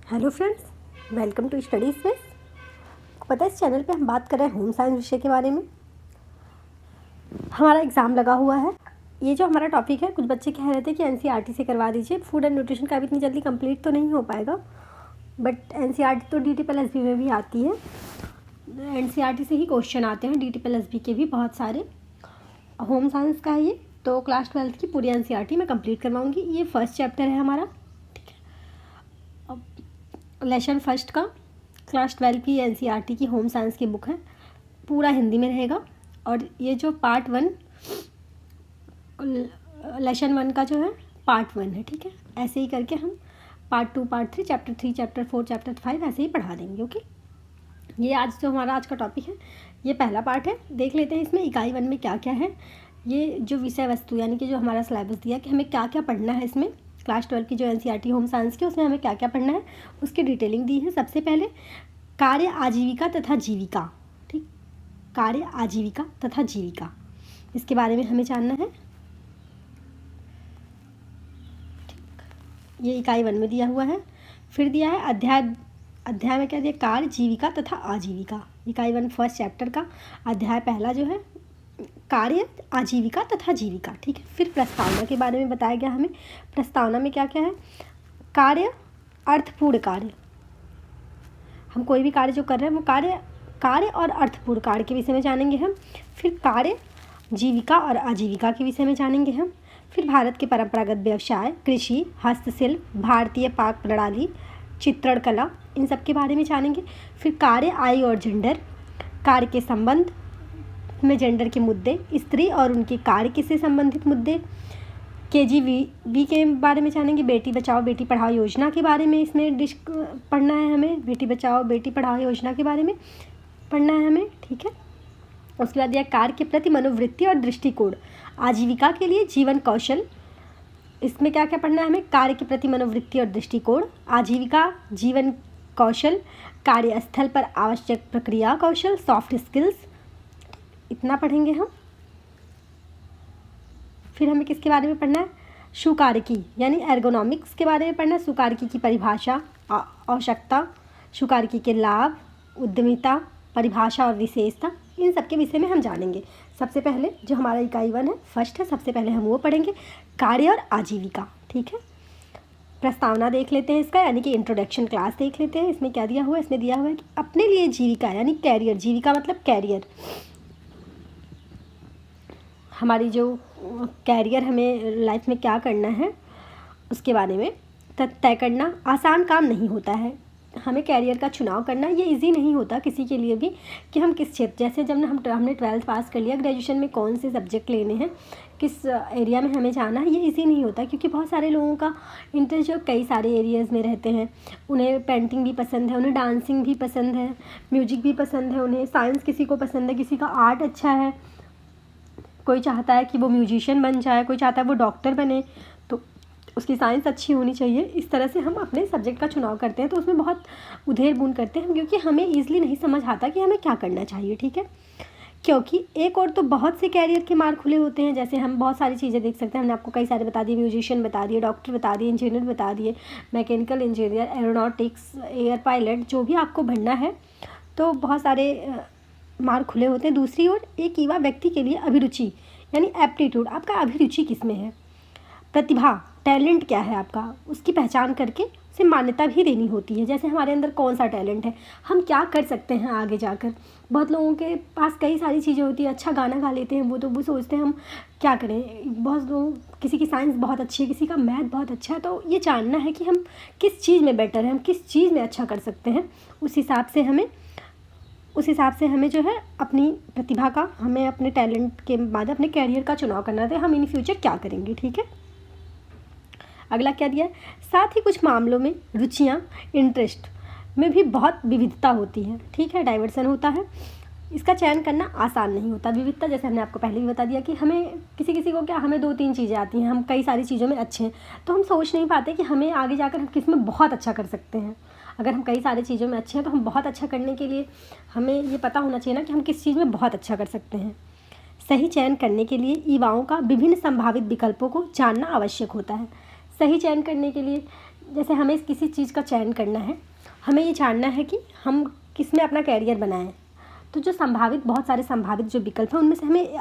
Hello friends, welcome to Study Space. पता है इस चैनल पे हम बात कर रहे हैं होम साइंस विषय के बारे में। हमारा एग्ज़ाम लगा हुआ है। ये जो हमारा टॉपिक है, कुछ बच्चे कह रहे थे कि एनसीईआरटी से करवा दीजिए। फूड एंड न्यूट्रिशन का भी इतनी जल्दी कंप्लीट तो नहीं हो पाएगा, बट एनसीईआरटी तो DT+SB में भी आती है। एनसीईआरटी से ही क्वेश्चन आते हैं, DT+SB के भी बहुत सारे। होम साइंस का है ये, तो क्लास 12th की पूरी एनसीईआरटी मैं कंप्लीट करवाऊँगी। ये फर्स्ट चैप्टर है हमारा, लेसन फर्स्ट का क्लास 12 की एनसीईआरटी की होम साइंस की बुक है, पूरा हिंदी में रहेगा। और ये जो पार्ट 1 लेसन 1 का जो है पार्ट 1 है, ठीक है। ऐसे ही करके हम part 2, part 3, chapter 3, chapter 4, chapter 5 ऐसे ही पढ़ा देंगे। ओके, ये आज जो हमारा आज का टॉपिक है, ये पहला पार्ट है। देख लेते हैं इसमें इकाई 1 में क्या क्या है। ये जो विषय वस्तु यानी कि जो हमारा सिलेबस दिया कि हमें क्या क्या पढ़ना है इसमें, क्लास 12 की जो एनसीईआरटी होम साइंस की, उसमें हमें क्या क्या पढ़ना है उसकी डिटेलिंग दी है। सबसे पहले कार्य, आजीविका तथा जीविका, ठीक। कार्य, आजीविका तथा जीविका, इसके बारे में हमें जानना है, ठीक। ये इकाई 1 में दिया हुआ है। फिर दिया है अध्याय में क्या दिया, कार्य, जीविका तथा आजीविका। इकाई 1 फर्स्ट चैप्टर का अध्याय पहला जो है कार्य, आजीविका तथा जीविका, ठीक है। फिर प्रस्तावना के बारे में बताया गया हमें। प्रस्तावना में क्या क्या है, कार्य, अर्थपूर्ण कार्य। हम कोई भी कार्य जो कर रहे हैं वो कार्य और अर्थपूर्ण कार्य के विषय में जानेंगे हम। फिर कार्य, जीविका और आजीविका के विषय में जानेंगे हम। फिर भारत के परंपरागत व्यवसाय, कृषि, हस्तशिल्प, भारतीय पाक प्रणाली, चित्रण कला, इन सब के बारे में जानेंगे। फिर कार्य, आयु और जेंडर, कार्य के संबंध में जेंडर के मुद्दे, स्त्री और उनके कार्य से संबंधित मुद्दे, KGV के बारे में जानेंगे। बेटी बचाओ बेटी पढ़ाओ योजना के बारे में इसमें पढ़ना है हमें। बेटी बचाओ बेटी पढ़ाओ योजना के बारे में पढ़ना है हमें, ठीक है। उसके बाद यह कार्य के प्रति मनोवृत्ति और दृष्टिकोण, आजीविका के लिए जीवन कौशल, इसमें क्या क्या पढ़ना है हमें, कार्य के प्रति मनोवृत्ति और दृष्टिकोण, आजीविका, जीवन कौशल, कार्यस्थल पर आवश्यक प्रक्रिया कौशल, सॉफ्ट स्किल्स, इतना पढ़ेंगे हम। फिर हमें किसके बारे में पढ़ना है, सुकार्यकी यानी एर्गोनॉमिक्स के बारे में पढ़ना है। सुकार्यकी की परिभाषा, आवश्यकता, सुकार्यकी के लाभ, उद्यमिता, परिभाषा और विशेषता, इन सब के विषय में हम जानेंगे। सबसे पहले जो हमारा इकाई 1 है, फर्स्ट है, सबसे पहले हम वो पढ़ेंगे, कार्य और आजीविका, ठीक है। प्रस्तावना देख लेते हैं इसका, यानी कि इंट्रोडक्शन क्लास देख लेते हैं। इसमें क्या दिया हुआ है, इसमें दिया हुआ है कि अपने लिए जीविका यानी कैरियर, जीविका मतलब कैरियर, हमारी जो कैरियर, हमें लाइफ में क्या करना है उसके बारे में तय करना आसान काम नहीं होता है। हमें कैरियर का चुनाव करना ये इजी नहीं होता किसी के लिए भी, कि हम किस क्षेत्र, जैसे जब हमने 12th पास कर लिया, ग्रेजुएशन में कौन से सब्जेक्ट लेने हैं, किस एरिया में हमें जाना है, ये इजी नहीं होता। क्योंकि बहुत सारे लोगों का इंटरेस्ट जो कई सारे एरियाज़ में रहते हैं। उन्हें पेंटिंग भी पसंद है, उन्हें डांसिंग भी पसंद है, म्यूजिक भी पसंद है, उन्हें साइंस किसी को पसंद है, किसी का आर्ट अच्छा है, कोई चाहता है कि वो म्यूजिशियन बन जाए, कोई चाहता है वो डॉक्टर बने, तो उसकी साइंस अच्छी होनी चाहिए। इस तरह से हम अपने सब्जेक्ट का चुनाव करते हैं, तो उसमें बहुत उधेड़-बुन करते हैं हम, क्योंकि हमें ईज़िली नहीं समझ आता कि हमें क्या करना चाहिए, ठीक है। क्योंकि एक और तो बहुत से कैरियर के मार्ग खुले होते हैं, जैसे हम बहुत सारी चीज़ें देख सकते हैं। हमने आपको कई सारे बता दिए, म्यूजिशियन बता दिए, डॉक्टर बता दिए, इंजीनियर बता दिए, mechanical engineer, aeronautics, air pilot, जो भी आपको बनना है, तो बहुत सारे मार्ग खुले होते हैं। दूसरी ओर एक युवा व्यक्ति के लिए अभिरुचि यानी एप्टीट्यूड, आपका अभिरुचि किस में है, प्रतिभा, टैलेंट क्या है आपका, उसकी पहचान करके उसे मान्यता भी देनी होती है। जैसे हमारे अंदर कौन सा टैलेंट है, हम क्या कर सकते हैं आगे जाकर। बहुत लोगों के पास कई सारी चीज़ें होती है, अच्छा गाना गा लेते हैं वो सोचते हैं हम क्या करें। बहुत लोग, किसी की साइंस बहुत अच्छी है, किसी का मैथ बहुत अच्छा है, तो ये जानना है कि हम किस चीज़ में बेटर हैं, हम किस चीज़ में अच्छा कर सकते हैं। उस हिसाब से हमें जो है अपनी प्रतिभा का, हमें अपने टैलेंट के बाद अपने कैरियर का चुनाव करना है, हम इन फ्यूचर क्या करेंगे, ठीक है। अगला क्या दिया है, साथ ही कुछ मामलों में रुचियाँ, इंटरेस्ट में भी बहुत विविधता होती है, ठीक है, डाइवर्सन होता है। इसका चयन करना आसान नहीं होता। विविधता, जैसे हमने आपको पहले भी बता दिया कि हमें किसी को क्या, हमें 2-3 चीज़ें आती हैं, हम कई सारी चीज़ों में अच्छे हैं, तो हम सोच नहीं पाते कि हमें आगे जाकर हम किस में बहुत अच्छा कर सकते हैं। अगर हम कई सारी चीज़ों में अच्छे हैं, तो हम बहुत अच्छा करने के लिए हमें ये पता होना चाहिए ना कि हम किस चीज़ में बहुत अच्छा कर सकते हैं। सही चयन करने के लिए युवाओं का विभिन्न संभावित विकल्पों को जानना आवश्यक होता है। सही चयन करने के लिए जैसे हमें किसी चीज़ का चयन करना है, हमें ये जानना है कि हम किस में अपना कैरियर बनाएं। तो जो बहुत सारे संभावित जो विकल्प हैं उनमें से हमें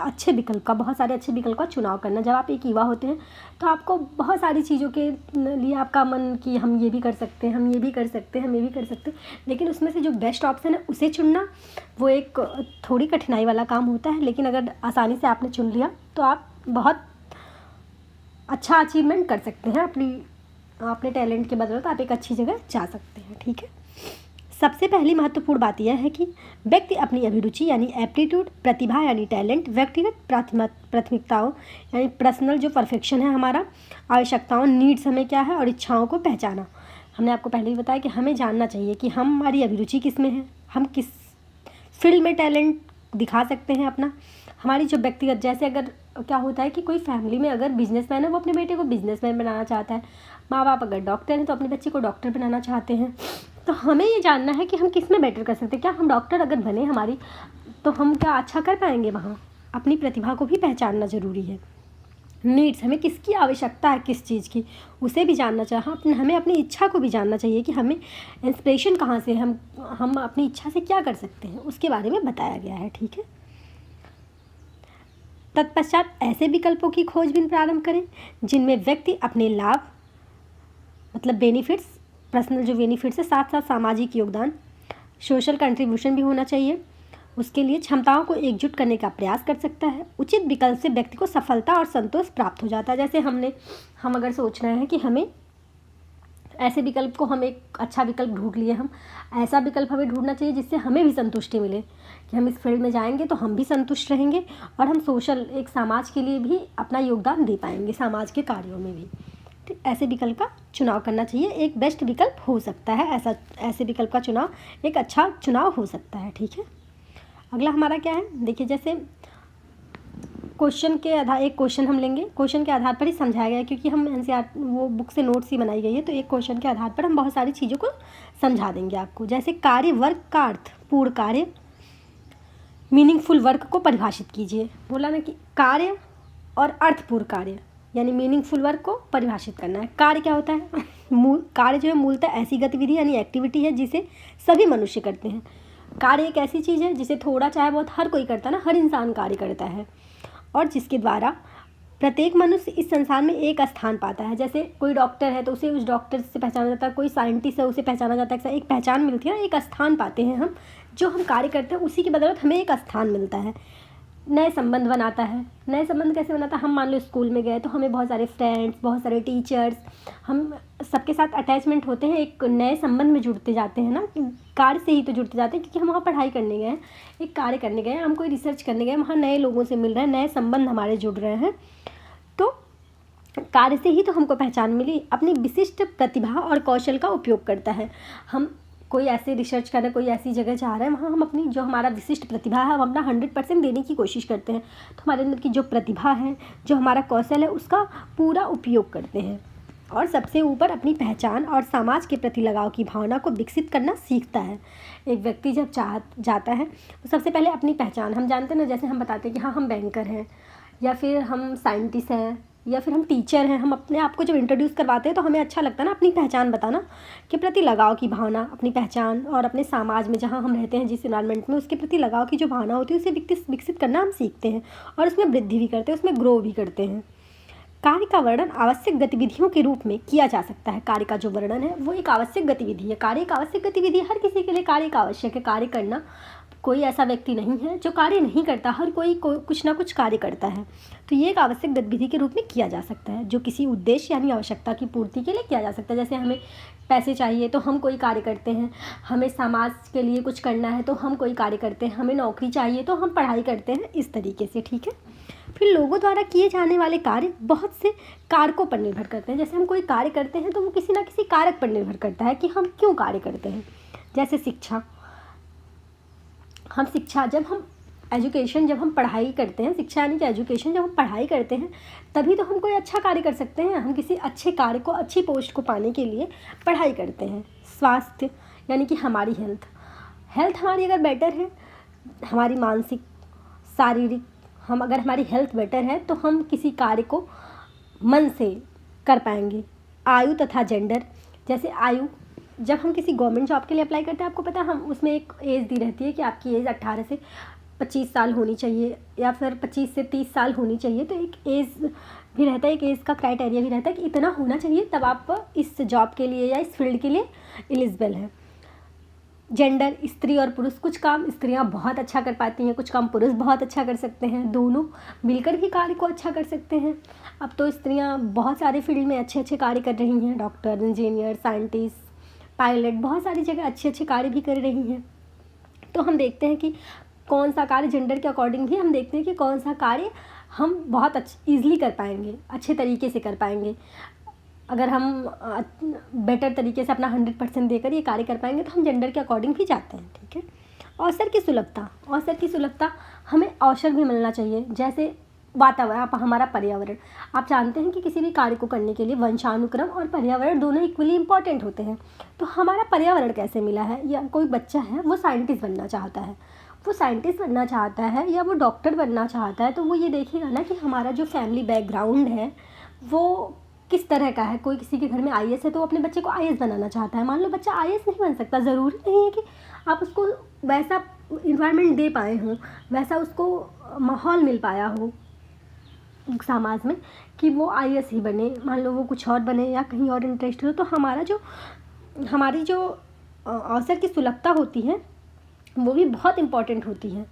बहुत सारे अच्छे विकल्प का चुनाव करना। जब आप एक युवा होते हैं तो आपको बहुत सारी चीज़ों के लिए आपका मन कि हम ये भी कर सकते हैं, हम ये भी कर सकते हैं, हम ये भी कर सकते हैं, लेकिन उसमें से जो बेस्ट ऑप्शन है उसे चुनना वो एक थोड़ी कठिनाई वाला काम होता है। लेकिन अगर आसानी से आपने चुन लिया तो आप बहुत अच्छा अचीवमेंट कर सकते हैं। अपने टैलेंट के बदौलत आप एक अच्छी जगह जा सकते हैं। ठीक है, सबसे पहली महत्वपूर्ण बात यह है कि व्यक्ति अपनी अभिरुचि यानी एप्टीट्यूड, प्रतिभा यानी टैलेंट, व्यक्तिगत प्राथमिकताओं यानी पर्सनल जो परफेक्शन है हमारा, आवश्यकताओं नीड्स हमें क्या है, और इच्छाओं को पहचाना। हमने आपको पहले ही बताया कि हमें जानना चाहिए कि हमारी अभिरुचि किस में है, हम किस फील्ड में टैलेंट दिखा सकते हैं अपना। हमारी जो व्यक्तिगत, जैसे अगर क्या होता है कि कोई फैमिली में अगर बिजनेसमैन है वो अपने बेटे को बिजनेसमैन बनाना चाहता है, माँ बाप अगर डॉक्टर हैं तो अपने बच्चे को डॉक्टर बनाना चाहते हैं। तो हमें ये जानना है कि हम किस में बेटर कर सकते हैं। क्या हम डॉक्टर अगर बने हमारी तो हम क्या अच्छा कर पाएंगे वहाँ। अपनी प्रतिभा को भी पहचानना ज़रूरी है। नीड्स, हमें किसकी आवश्यकता है, किस चीज़ की, उसे भी जानना चाहिए। हमें अपनी इच्छा को भी जानना चाहिए कि हमें इंस्पिरेशन कहाँ से, हम अपनी इच्छा से क्या कर सकते हैं, उसके बारे में बताया गया है। ठीक है, तत्पश्चात ऐसे विकल्पों की खोजबीन प्रारंभ करें जिनमें व्यक्ति अपने लाभ मतलब बेनिफिट्स, पर्सनल जो बेनिफिट्स है, साथ साथ सामाजिक योगदान, सोशल कंट्रीब्यूशन भी होना चाहिए। उसके लिए क्षमताओं को एकजुट करने का प्रयास कर सकता है। उचित विकल्प से व्यक्ति को सफलता और संतोष प्राप्त हो जाता है। जैसे हम अगर सोच रहे हैं कि हमें ऐसे विकल्प को, हम एक अच्छा विकल्प ढूंढ लिए, हम ऐसा विकल्प हमें ढूंढना चाहिए जिससे हमें भी संतुष्टि मिले कि हम इस फील्ड में जाएंगे तो हम भी संतुष्ट रहेंगे और हम एक समाज के लिए भी अपना योगदान दे पाएंगे, समाज के कार्यों में भी। तो ऐसे विकल्प का चुनाव करना चाहिए, एक बेस्ट विकल्प हो सकता है। ऐसे विकल्प का चुनाव एक अच्छा चुनाव हो सकता है। ठीक है, अगला हमारा क्या है, देखिए जैसे एक क्वेश्चन हम लेंगे, क्वेश्चन के आधार पर ही समझाया गया है क्योंकि हम एनसीईआरटी वो बुक से नोट्स ही बनाई गई है। तो एक क्वेश्चन के आधार पर हम बहुत सारी चीज़ों को समझा देंगे आपको। जैसे कार्य वर्क का अर्थ, पूर्ण कार्य, मीनिंगफुल वर्क को परिभाषित कीजिए। बोला ना कि कार्य और अर्थपूर्ण कार्य यानी मीनिंगफुल वर्क को परिभाषित करना है। कार्य क्या होता है? कार्य जो है मूलतः ऐसी गतिविधि यानी एक्टिविटी है जिसे सभी मनुष्य करते हैं। कार्य एक ऐसी चीज़ है जिसे थोड़ा चाहे बहुत हर कोई करता है ना, हर इंसान कार्य करता है और जिसके द्वारा प्रत्येक मनुष्य इस संसार में एक स्थान पाता है। जैसे कोई डॉक्टर है तो उसे उस डॉक्टर से पहचाना जाता है, कोई साइंटिस्ट है उसे पहचाना जाता है, एक पहचान मिलती है ना, एक स्थान पाते हैं हम। जो हम कार्य करते हैं उसी की बदौलत हमें एक स्थान मिलता है, नए संबंध बनाता है। नए संबंध कैसे बनाता है? हम मान लो स्कूल में गए तो हमें बहुत सारे फ्रेंड्स, बहुत सारे टीचर्स, हम सबके साथ अटैचमेंट होते हैं, एक नए संबंध में जुड़ते जाते हैं ना। कार्य से ही तो जुड़ते जाते हैं क्योंकि हम वहाँ पढ़ाई करने गए हैं, एक कार्य करने गए हैं, हम कोई रिसर्च करने गए, वहाँ नए लोगों से मिल रहे हैं, नए संबंध हमारे जुड़ रहे हैं। तो कार्य से ही तो हमको पहचान मिली। अपनी विशिष्ट प्रतिभा और कौशल का उपयोग करता है। हम कोई ऐसे रिसर्च कर रहे हैं, कोई ऐसी जगह जा रहे हैं, वहाँ हम अपनी जो हमारा विशिष्ट प्रतिभा है हम अपना 100% देने की कोशिश करते हैं। तो हमारे अंदर की जो प्रतिभा है, जो हमारा कौशल है, उसका पूरा उपयोग करते हैं। और सबसे ऊपर अपनी पहचान और समाज के प्रति लगाव की भावना को विकसित करना सीखता है। एक व्यक्ति जब जाता है तो सबसे पहले अपनी पहचान, हम जानते हैं ना, जैसे हम बताते हैं कि हाँ हम बैंकर हैं या फिर हम साइंटिस्ट हैं या फिर हम टीचर हैं। हम अपने आप को जब इंट्रोड्यूस करवाते हैं तो हमें अच्छा लगता है ना अपनी पहचान बताना, के प्रति लगाव की भावना, अपनी पहचान और अपने समाज में जहाँ हम रहते हैं, जिस इन्वायरमेंट में, उसके प्रति लगाव की जो भावना होती है उसे विकसित करना हम सीखते हैं और उसमें वृद्धि भी करते हैं, उसमें ग्रो भी करते हैं। कार्य का वर्णन आवश्यक गतिविधियों के रूप में किया जा सकता है। कार्य का जो वर्णन है वो एक आवश्यक गतिविधि है। कार्य एक आवश्यक गतिविधि है, हर किसी के लिए कार्य का आवश्यक है। कार्य करना, कोई ऐसा व्यक्ति नहीं है जो कार्य नहीं करता, हर कोई कुछ ना कुछ कार्य करता है। तो ये एक आवश्यक गतिविधि के रूप में किया जा सकता है जो किसी उद्देश्य यानी आवश्यकता की पूर्ति के लिए किया जा सकता है। जैसे हमें पैसे चाहिए तो हम कोई कार्य करते हैं, हमें समाज के लिए कुछ करना है तो हम कोई कार्य करते हैं, हमें नौकरी चाहिए तो हम पढ़ाई करते हैं, इस तरीके से। ठीक है, फिर लोगों द्वारा किए जाने वाले कार्य बहुत से कारकों पर निर्भर करते हैं। जैसे हम कोई कार्य करते हैं तो वो किसी ना किसी कारक पर निर्भर करता है कि हम क्यों कार्य करते हैं। जैसे शिक्षा, जब हम पढ़ाई करते हैं, शिक्षा यानी कि एजुकेशन, जब हम पढ़ाई करते हैं तभी तो हम कोई अच्छा कार्य कर सकते हैं। हम किसी अच्छे कार्य को, अच्छी पोस्ट को पाने के लिए पढ़ाई करते हैं। स्वास्थ्य यानी कि हमारी हेल्थ हमारी अगर बेटर है, हमारी मानसिक, शारीरिक, अगर हमारी हेल्थ बेटर है तो हम किसी कार्य को मन से कर पाएंगे। आयु तथा जेंडर, जैसे आयु, जब हम किसी गवर्नमेंट जॉब के लिए अप्लाई करते हैं, आपको पता है हम उसमें एक एज दी रहती है कि आपकी एज 18 से 25 साल होनी चाहिए या फिर 25 से 30 साल होनी चाहिए। तो एक एज भी रहता है, एक एज का क्राइटेरिया भी रहता है कि इतना होना चाहिए तब आप इस जॉब के लिए या इस फील्ड के लिए एलिजिबल हैं। जेंडर, स्त्री और पुरुष, कुछ काम स्त्रियां बहुत अच्छा कर पाती हैं, कुछ काम पुरुष बहुत अच्छा कर सकते हैं, दोनों मिलकर भी कार्य को अच्छा कर सकते हैं। अब तो स्त्रियां बहुत सारे फील्ड में अच्छे अच्छे कार्य कर रही हैं, डॉक्टर, इंजीनियर, साइंटिस्ट, पायलट, बहुत सारी जगह अच्छे अच्छे कार्य भी कर रही हैं। तो हम देखते हैं कि कौन सा कार्य जेंडर के अकॉर्डिंग भी हम देखते हैं कि कौन सा कार्य हम बहुत ईज़िली कर पाएंगे, अच्छे तरीके से कर पाएंगे। अगर हम बेटर तरीके से अपना 100% देकर ये कार्य कर पाएंगे तो हम जेंडर के अकॉर्डिंग भी जाते हैं, ठीक है। अवसर की सुलभता, अवसर की सुलभता, हमें अवसर भी मिलना चाहिए। जैसे वातावरण, हमारा पर्यावरण, आप जानते हैं कि किसी भी कार्य को करने के लिए वंशानुक्रम और पर्यावरण दोनों इक्वली इम्पॉर्टेंट होते हैं। तो हमारा पर्यावरण कैसे मिला है, या कोई बच्चा है वो साइंटिस्ट बनना चाहता है, वो साइंटिस्ट बनना चाहता है या वो डॉक्टर बनना चाहता है, तो वो ये देखेगा ना कि हमारा जो फैमिली बैकग्राउंड है वो किस तरह का है। कोई किसी के घर में आईएएस है तो वो अपने बच्चे को आईएएस बनाना चाहता है। मान लो बच्चा आईएएस नहीं बन सकता, ज़रूरी नहीं है कि आप उसको वैसा इन्वायरमेंट दे पाए हों, वैसा उसको माहौल मिल पाया हो समाज में कि वो आईएएस ही बने। मान लो वो कुछ और बने या कहीं और इंटरेस्ट हो। तो हमारी जो अवसर की सुलभता होती है वो भी बहुत इम्पॉर्टेंट होती है।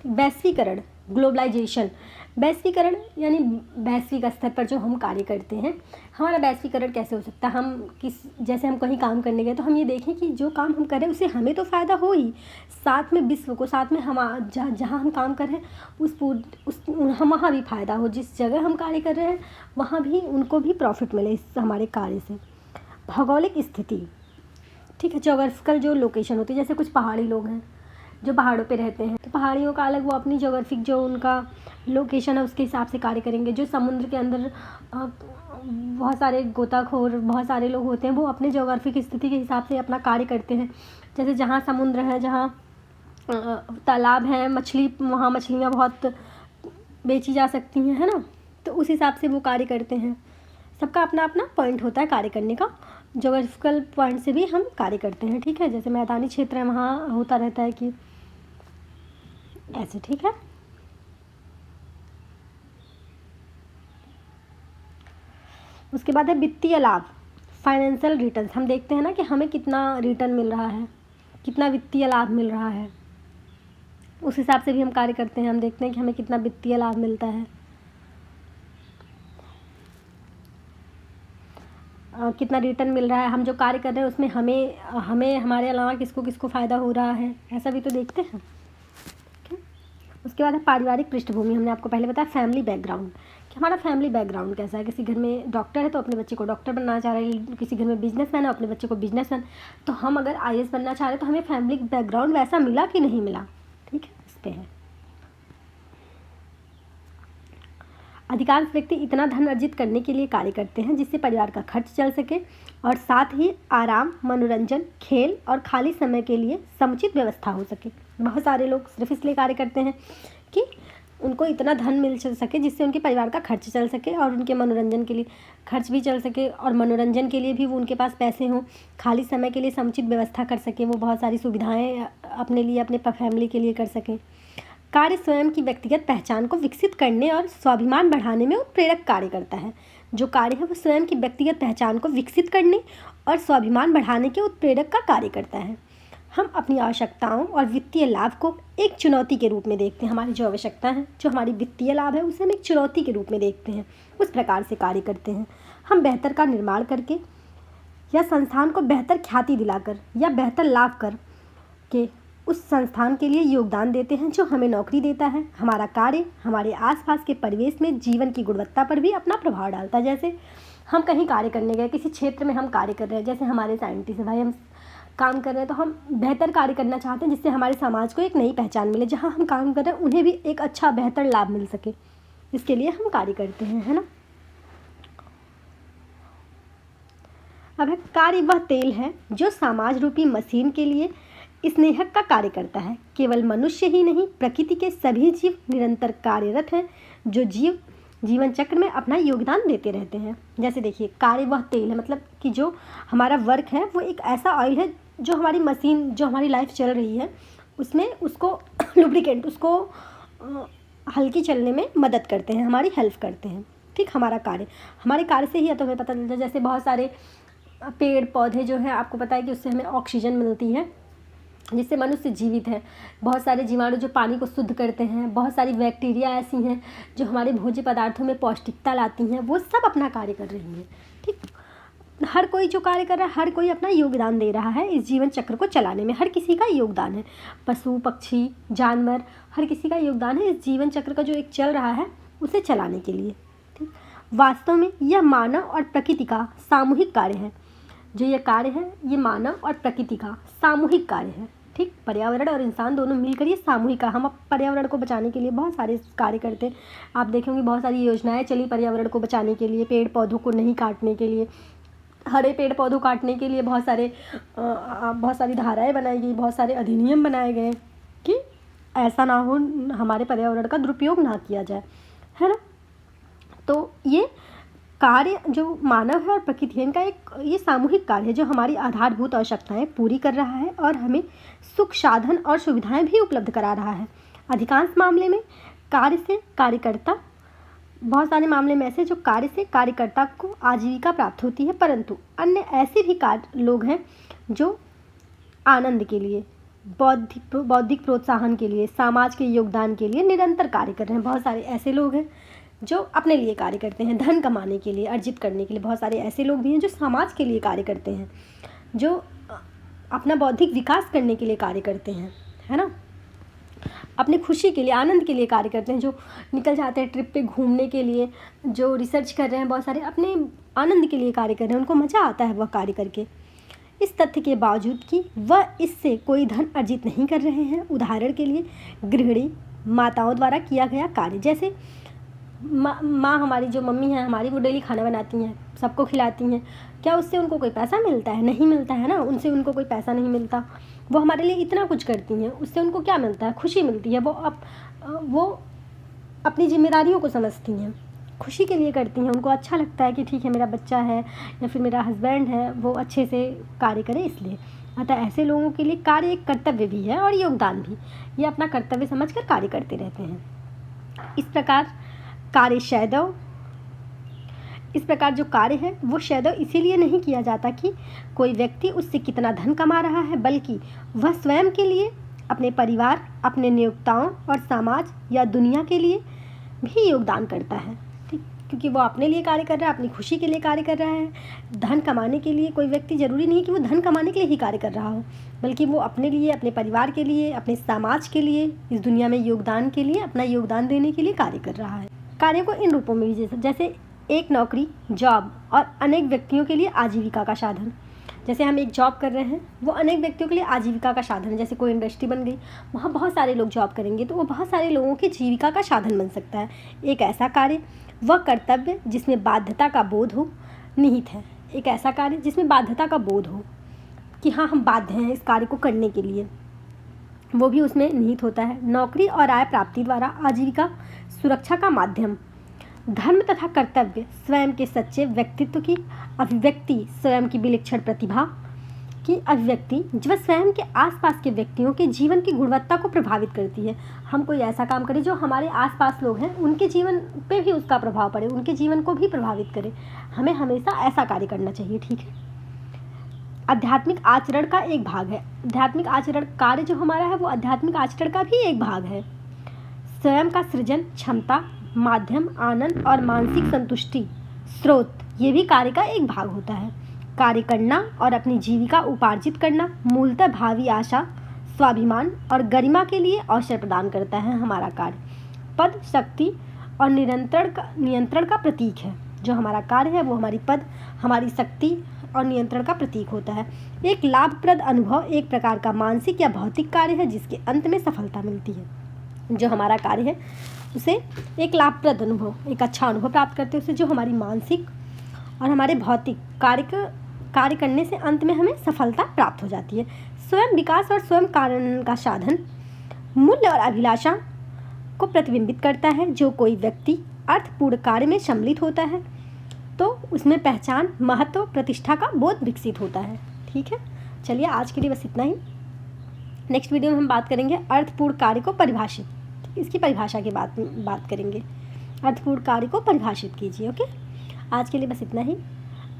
वैश्वीकरण, ग्लोबलाइजेशन, वैश्वीकरण यानी वैश्विक स्तर पर जो हम कार्य करते हैं, हमारा वैश्वीकरण कैसे हो सकता है। जैसे हम कहीं काम करने गए तो हम ये देखें कि जो काम हम कर रहे हैं उससे हमें तो फ़ायदा हो ही, साथ में विश्व को, साथ में हम जहाँ हम काम कर रहे हैं हम वहाँ भी फ़ायदा हो, जिस जगह हम कार्य कर रहे हैं वहाँ भी उनको भी प्रॉफिट मिले इस हमारे कार्य से। भौगोलिक स्थिति, ठीक है, जोग्राफिकल जो लोकेशन होती है, जैसे कुछ पहाड़ी लोग हैं जो पहाड़ों पे रहते हैं तो पहाड़ियों का अलग, वो अपनी जोग्राफिक जो उनका लोकेशन है उसके हिसाब से कार्य करेंगे। जो समुद्र के अंदर बहुत सारे गोताखोर, बहुत सारे लोग होते हैं, वो अपने जोग्राफिक स्थिति के हिसाब से अपना कार्य करते हैं। जैसे जहाँ समुद्र है, जहाँ तालाब हैं, वहाँ मछलियाँ बहुत बेची जा सकती हैं, है ना, तो उस हिसाब से वो कार्य करते हैं। सबका अपना अपना पॉइंट होता है कार्य करने का, जोग्राफिकल पॉइंट से भी हम कार्य करते हैं, ठीक है। जैसे मैदानी क्षेत्र है वहाँ होता रहता है कि ऐसे, ठीक है। उसके बाद है वित्तीय लाभ, फाइनेंशियल रिटर्न्स। हम देखते हैं ना कि हमें कितना रिटर्न मिल रहा है, कितना वित्तीय लाभ मिल रहा है, उस हिसाब से भी हम कार्य करते हैं। हम देखते हैं कि हमें कितना वित्तीय लाभ मिलता है, कितना रिटर्न मिल रहा है, हम जो कार्य कर रहे हैं उसमें हमें हमारे अलावा किसको किसको फ़ायदा हो रहा है, ऐसा भी तो देखते हैं। उसके बाद है पारिवारिक पृष्ठभूमि। हमने आपको पहले बताया फैमिली बैकग्राउंड, कि हमारा फैमिली बैकग्राउंड कैसा है। किसी घर में डॉक्टर है तो अपने बच्चे को डॉक्टर बनना चाह रहे हैं, किसी घर में बिजनेसमैन है अपने बच्चे को बिजनेसमैन। तो हम अगर आईएएस बनना चाह रहे हैं तो हमें फैमिली बैकग्राउंड वैसा मिला कि नहीं मिला, ठीक है, इस पर है। अधिकांश व्यक्ति इतना धन अर्जित करने के लिए कार्य करते हैं जिससे परिवार का खर्च चल सके और साथ ही आराम, मनोरंजन, खेल और खाली समय के लिए समुचित व्यवस्था हो सके। बहुत सारे लोग सिर्फ इसलिए कार्य करते हैं कि उनको इतना धन मिल सके जिससे उनके परिवार का खर्च चल सके और उनके मनोरंजन के लिए खर्च भी चल सके और मनोरंजन के लिए भी वो उनके पास पैसे हों, खाली समय के लिए समुचित व्यवस्था कर सके, वो बहुत सारी सुविधाएं अपने लिए, अपने फैमिली के लिए कर सकें। कार्य स्वयं की व्यक्तिगत पहचान को विकसित करने और स्वाभिमान बढ़ाने में उत्प्रेरक कार्य करता है। जो कार्य है वो स्वयं की व्यक्तिगत पहचान को विकसित करने और स्वाभिमान बढ़ाने के उत्प्रेरक का कार्य करता है। हम अपनी आवश्यकताओं और वित्तीय लाभ को एक चुनौती के रूप में देखते हैं। हमारी जो आवश्यकता है, जो हमारी वित्तीय लाभ है, उसे हम एक चुनौती के रूप में देखते हैं, उस प्रकार से कार्य करते हैं। हम बेहतर का निर्माण करके या संस्थान को बेहतर ख्याति दिलाकर या बेहतर लाभ कर के उस संस्थान के लिए योगदान देते हैं जो हमें नौकरी देता है। हमारा कार्य हमारे आसपास के परिवेश में जीवन की गुणवत्ता पर भी अपना प्रभाव डालता है। जैसे हम कहीं कार्य करने गए, किसी क्षेत्र में हम कार्य कर रहे हैं, जैसे हमारे साइंटिस्ट भाई हम काम कर रहे हैं तो हम बेहतर कार्य करना चाहते हैं जिससे हमारे समाज को एक नई पहचान मिले, जहाँ हम काम कर रहे हैं उन्हें भी एक अच्छा बेहतर लाभ मिल सके, इसके लिए हम कार्य करते हैं, है ना। अब है कार्य वह तेल है जो समाज रूपी मशीन के लिए स्नेहक का कार्य करता है। केवल मनुष्य ही नहीं, प्रकृति के सभी जीव निरंतर कार्यरत हैं। जो जीव जीवन चक्र में अपना योगदान देते रहते हैं। जैसे देखिए, कार्य वह तेल है, मतलब कि जो हमारा वर्क है वो एक ऐसा ऑयल है जो हमारी मशीन, जो हमारी लाइफ चल रही है उसमें उसको लुब्रिकेंट, उसको हल्की चलने में मदद करते हैं, हमारी हेल्प करते हैं। ठीक, हमारे कार्य से ही तो हमें पता चलता है। जैसे बहुत सारे पेड़ पौधे जो हैं, आपको पता है कि उससे हमें ऑक्सीजन मिलती है जिससे मनुष्य जीवित है। बहुत सारे जीवाणु जो पानी को शुद्ध करते हैं, बहुत सारी बैक्टीरिया ऐसी हैं जो हमारे भोज्य पदार्थों में पौष्टिकता लाती हैं, वो सब अपना कार्य कर रही हैं। ठीक, हर कोई जो कार्य कर रहा है, हर कोई अपना योगदान दे रहा है इस जीवन चक्र को चलाने में। हर किसी का योगदान है, पशु पक्षी जानवर, हर किसी का योगदान है इस जीवन चक्र का जो एक चल रहा है उसे चलाने के लिए। ठीक, वास्तव में यह मानव और प्रकृति का सामूहिक कार्य है। जो ये कार्य है ये मानव और प्रकृति का सामूहिक कार्य है। ठीक, पर्यावरण और इंसान दोनों मिलकर ये सामूहिक का, हम पर्यावरण को बचाने के लिए बहुत सारे कार्य करते हैं। आप देखेंगे बहुत सारी योजनाएं चली पर्यावरण को बचाने के लिए, पेड़ पौधों को नहीं काटने के लिए, हरे पेड़ पौधों काटने के लिए बहुत सारी धाराएं बनाई गई, बहुत सारे अधिनियम बनाए गए कि ऐसा ना हो, हमारे पर्यावरण का दुरुपयोग ना किया जाए, है ना। तो ये कार्य जो मानव है और प्रकृति है, इनका एक ये सामूहिक कार्य है जो हमारी आधारभूत आवश्यकताएं पूरी कर रहा है और हमें सुख साधन और सुविधाएं भी उपलब्ध करा रहा है। अधिकांश मामले में कार्य से कार्यकर्ता, बहुत सारे मामले में ऐसे जो कार्य से कार्यकर्ता को आजीविका प्राप्त होती है, परंतु अन्य ऐसे भी कार्य लोग हैं जो आनंद के लिए, बौद्धिक प्रोत्साहन के लिए, समाज के योगदान के लिए निरंतर कार्य कर रहे हैं। बहुत सारे ऐसे लोग हैं जो अपने लिए कार्य करते हैं, धन कमाने के लिए, अर्जित करने के लिए। बहुत सारे ऐसे लोग भी हैं जो समाज के लिए कार्य करते हैं, जो अपना बौद्धिक विकास करने के लिए कार्य करते हैं, है ना। अपनी खुशी के लिए, आनंद के लिए कार्य करते हैं, जो निकल जाते हैं ट्रिप पे घूमने के लिए, जो रिसर्च कर रहे हैं, बहुत सारे अपने आनंद के लिए कार्य कर रहे हैं, उनको मज़ा आता है वह कार्य करके। इस तथ्य के बावजूद कि वह इससे कोई धन अर्जित नहीं कर रहे हैं। उदाहरण के लिए गृहिणी माताओं द्वारा किया गया कार्य, जैसे माँ हमारी, जो मम्मी है हमारी, वो डेली खाना बनाती हैं, सबको खिलाती हैं, क्या उससे उनको कोई पैसा मिलता है? नहीं मिलता है ना, उनको कोई पैसा नहीं मिलता। वो हमारे लिए इतना कुछ करती हैं, उससे उनको क्या मिलता है? खुशी मिलती है। वो अपनी जिम्मेदारियों को समझती हैं, खुशी के लिए करती हैं, उनको अच्छा लगता है कि ठीक है मेरा बच्चा है या फिर मेरा हस्बैंड है वो अच्छे से कार्य करे, इसलिए। अतः ऐसे लोगों के लिए कार्य एक कर्तव्य भी है और योगदान भी। ये अपना कर्तव्य समझकर कार्य करते रहते हैं। इस प्रकार जो कार्य है वो शायद इसीलिए नहीं किया जाता कि कोई व्यक्ति उससे कितना धन कमा रहा है, बल्कि वह स्वयं के लिए, अपने परिवार, अपने नियोक्ताओं और समाज या दुनिया के लिए भी योगदान करता है। ठीक, क्योंकि वो अपने लिए कार्य कर रहा है, अपनी खुशी के लिए कार्य कर रहा है। धन कमाने के लिए कोई व्यक्ति, ज़रूरी नहीं कि वो धन कमाने के लिए ही कार्य कर रहा हो, बल्कि वो अपने लिए, अपने परिवार के लिए, अपने समाज के लिए, इस दुनिया में योगदान के लिए, अपना योगदान देने के लिए कार्य कर रहा है। कार्य को इन रूपों में भी, जैसे एक नौकरी, जॉब और अनेक व्यक्तियों के लिए आजीविका का साधन। जैसे हम एक जॉब कर रहे हैं, वो अनेक व्यक्तियों के लिए आजीविका का साधन है। जैसे कोई इंडस्ट्री बन गई, वहाँ बहुत सारे लोग जॉब करेंगे, तो वो बहुत सारे लोगों की जीविका का साधन बन सकता है। एक ऐसा कार्य, वह कर्तव्य जिसमें बाध्यता का बोध हो, निहित है। एक ऐसा कार्य जिसमें बाध्यता का बोध हो कि हाँ, हम बाध्य हैं इस कार्य को करने के लिए, वो भी उसमें निहित होता है। नौकरी और आय प्राप्ति द्वारा आजीविका सुरक्षा का माध्यम। धर्म तथा कर्तव्य स्वयं के सच्चे व्यक्तित्व की अभिव्यक्ति, स्वयं की विलक्षण प्रतिभा की अभिव्यक्ति, जो स्वयं के आसपास के व्यक्तियों के जीवन की गुणवत्ता को प्रभावित करती है। हम कोई ऐसा काम करें जो हमारे आसपास लोग हैं उनके जीवन पे भी उसका प्रभाव पड़े, उनके जीवन को भी प्रभावित करे। हमें हमेशा ऐसा कार्य करना चाहिए। ठीक है, आध्यात्मिक आचरण का एक भाग है। आध्यात्मिक आचरण कार्य जो हमारा है वो आध्यात्मिक आचरण का भी एक भाग है। स्वयं का सृजन क्षमता, माध्यम, आनंद और मानसिक संतुष्टि स्रोत, ये भी कार्य का एक भाग होता है। कार्य करना और अपनी जीविका उपार्जित करना मूलतः भावी आशा, स्वाभिमान और गरिमा के लिए अवसर प्रदान करता है। हमारा कार्य पद, शक्ति और नियंत्रण का प्रतीक है। जो हमारा कार्य है वो हमारी पद, हमारी शक्ति और नियंत्रण का प्रतीक होता है। एक लाभप्रद अनुभव एक प्रकार का मानसिक या भौतिक कार्य है जिसके अंत में सफलता मिलती है। जो हमारा कार्य है उसे एक लाभप्रद अनुभव, एक अच्छा अनुभव प्राप्त करते हैं उससे, जो हमारी मानसिक और हमारे भौतिक कार्य करने से अंत में हमें सफलता प्राप्त हो जाती है। स्वयं विकास और स्वयं कारण का साधन मूल्य और अभिलाषा को प्रतिबिंबित करता है। जो कोई व्यक्ति अर्थपूर्ण कार्य में सम्मिलित होता है तो उसमें पहचान, महत्व, प्रतिष्ठा का बोध विकसित होता है। ठीक है, चलिए आज के लिए बस इतना ही। नेक्स्ट वीडियो में हम बात करेंगे अर्थपूर्ण कार्य को परिभाषित, इसकी परिभाषा की बात करेंगे। अर्थपूर्ण कार्य को परिभाषित कीजिए। ओके, आज के लिए बस इतना ही।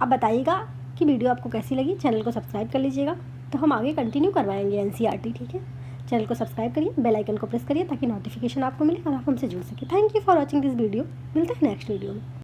अब बताइएगा कि वीडियो आपको कैसी लगी। चैनल को सब्सक्राइब कर लीजिएगा, तो हम आगे कंटिन्यू करवाएंगे एनसीईआरटी। ठीक है, चैनल को सब्सक्राइब करिए, बेल आइकन को प्रेस करिए ताकि नोटिफिकेशन आपको मिले और आप हमसे जुड़ सके। Thank you for watching this video. मिलते हैं नेक्स्ट वीडियो में।